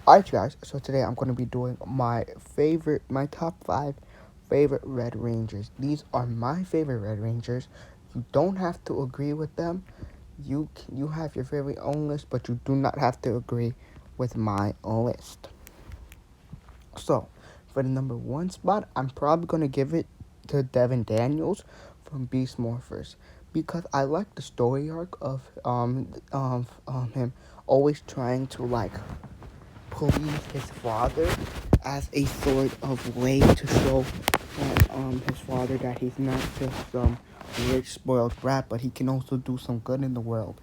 Alright, guys, so today I'm going to be doing my top 5 favorite Red Rangers. These are my favorite Red Rangers. You don't have to agree with them. You have your very own list, but you do not have to agree with my list. So, for the number 1 spot, I'm probably going to give it to Devin Daniels from Beast Morphers because I like the story arc of him always trying to police his father as a sort of way to show his father that he's not just some rich spoiled brat, but he can also do some good in the world.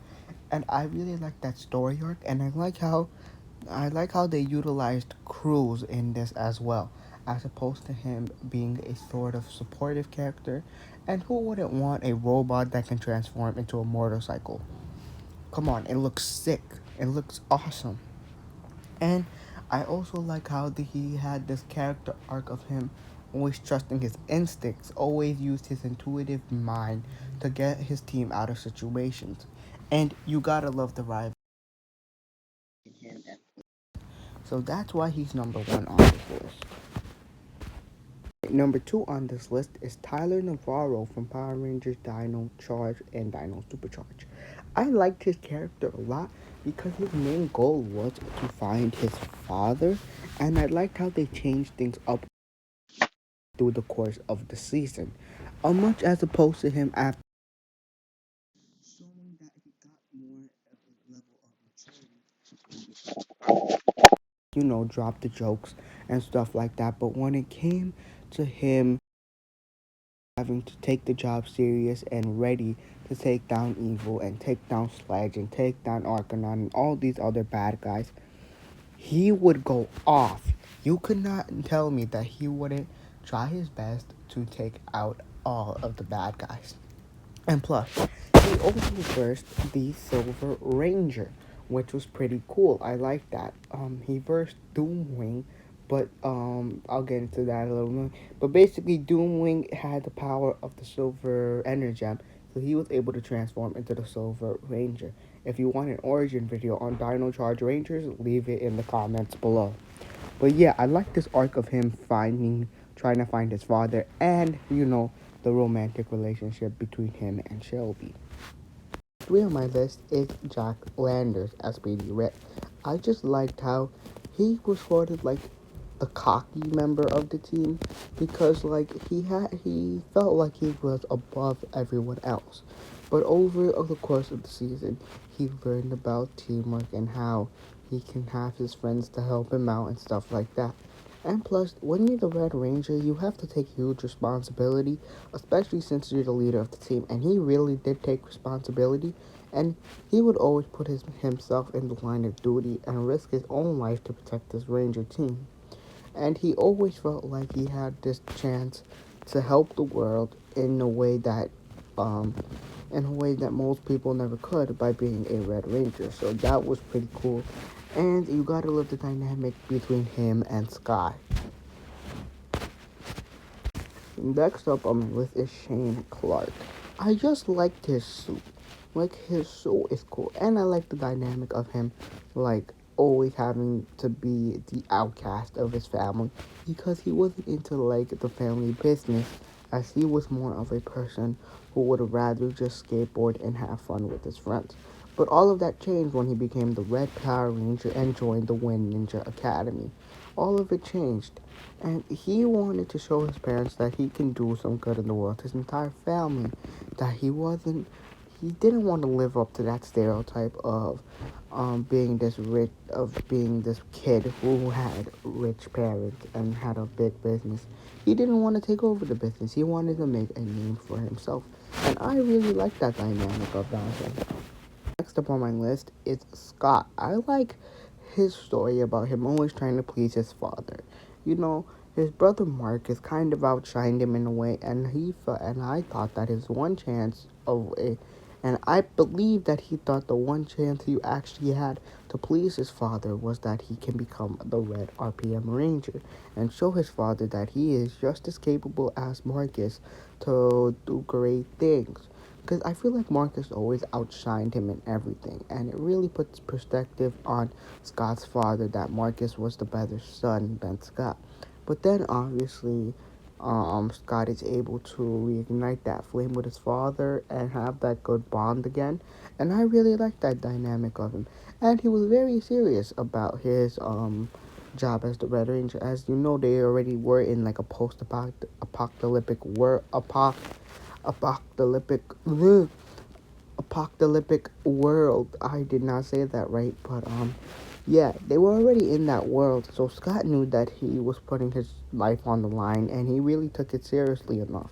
And I really like that story arc, and I like how they utilized Cruz in this as well, as opposed to him being a sort of supportive character. And who wouldn't want a robot that can transform into a motorcycle? Come on, it looks sick. It looks awesome. And I also like how he had this character arc of him always trusting his instincts, always used his intuitive mind to get his team out of situations. And you gotta love the rival. So that's why he's number 1 on this list. Number 2 on this list is Tyler Navarro from Power Rangers Dino Charge and Dino Supercharge. I liked his character a lot because his main goal was to find his father, and I liked how they changed things up through the course of the season, much as opposed to him after showing that he got more of a level of maturity. Drop the jokes and stuff like that. But when it came to him having to take the job serious and ready to take down evil and take down Sledge and take down Arcanon and all these other bad guys, he would go off. You could not tell me that he wouldn't try his best to take out all of the bad guys. And plus, he also versed the Silver Ranger, which was pretty cool. I like that. He versed Doomwing, but I'll get into that a little more. But basically, Doomwing had the power of the Silver Energem, so he was able to transform into the Silver Ranger. If you want an origin video on Dino Charge Rangers, leave it in the comments below. But yeah, I like this arc of him trying to find his father, and the romantic relationship between him and Shelby. 3 on my list is Jacklanders as Speedy Red. I just liked how he was sort of like the cocky member of the team because he felt like he was above everyone else. But over the course of the season, he learned about teamwork and how he can have his friends to help him out and stuff like that. And plus, when you're the Red Ranger, you have to take huge responsibility, especially since you're the leader of the team. And he really did take responsibility, and he would always put himself in the line of duty and risk his own life to protect his Ranger team. And he always felt like he had this chance to help the world um, in a way that most people never could by being a Red Ranger. So that was pretty cool. And you gotta love the dynamic between him and Sky. Next up on my list is Shane Clark. I just liked his suit. Like, his suit is cool. And I like the dynamic of him, always having to be the outcast of his family. Because he wasn't into, the family business. As he was more of a person who would rather just skateboard and have fun with his friends. But all of that changed when he became the Red Power Ranger and joined the Wind Ninja Academy. All of it changed. And he wanted to show his parents that he can do some good in the world. His entire family, that he didn't want to live up to that stereotype of being this kid who had rich parents and had a big business. He didn't want to take over the business. He wanted to make a name for himself. And I really like that dynamic about him. Next up on my list is Scott. I like his story about him always trying to please his father. His brother Marcus kind of outshined him in a way, and I thought that his one chance and I believe that he thought the one chance he actually had to please his father was that he can become the Red RPM Ranger and show his father that he is just as capable as Marcus to do great things. because I feel like Marcus always outshined him in everything, and it really puts perspective on Scott's father that Marcus was the better son than Scott. But then obviously, Scott is able to reignite that flame with his father and have that good bond again, and I really like that dynamic of him. And he was very serious about his job as the Red Ranger. As you know, they already were in like a post-apocalyptic world, apocalyptic apocalyptic world. I did not say that right, but yeah, they were already in that world. So Scott knew that he was putting his life on the line, and he really took it seriously enough.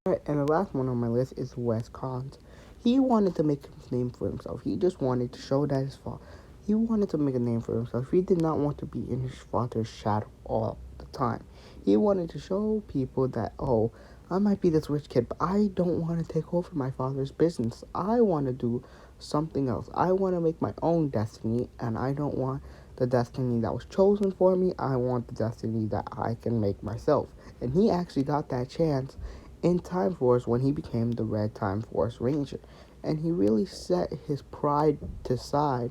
Alright, and the last one on my list is Wes Collins. He wanted to make a name for himself. He just wanted to show that his father. He wanted to make a name for himself. He did not want to be in his father's shadow all the time. He wanted to show people that, oh, I might be this rich kid, but I don't want to take over my father's business. I want to do something else. I want to make my own destiny, and I don't want the destiny that was chosen for me. I want the destiny that I can make myself. And he actually got that chance in Time Force when he became the Red Time Force Ranger. And he really set his pride to side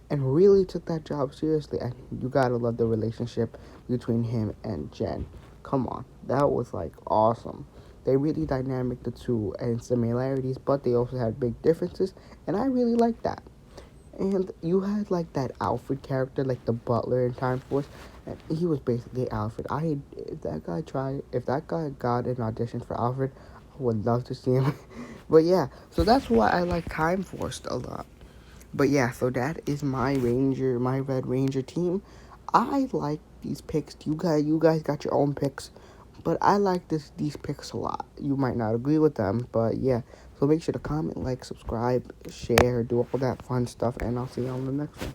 and really took that job seriously. And you gotta love the relationship between him and Jen. Come on, that was like awesome. They really dynamic the two and similarities, but they also had big differences, and I really like that. And you had like that Alfred character, like the butler in Time Force, and he was basically Alfred. If that guy got an audition for Alfred, I would love to see him. But yeah, so that's why I like Time Force a lot. But yeah, so that is my Red Ranger team. I like these picks. You guys got your own picks, but I like these picks a lot. You might not agree with them, but yeah. So make sure to comment, like, subscribe, share, do all that fun stuff, and I'll see you on the next one.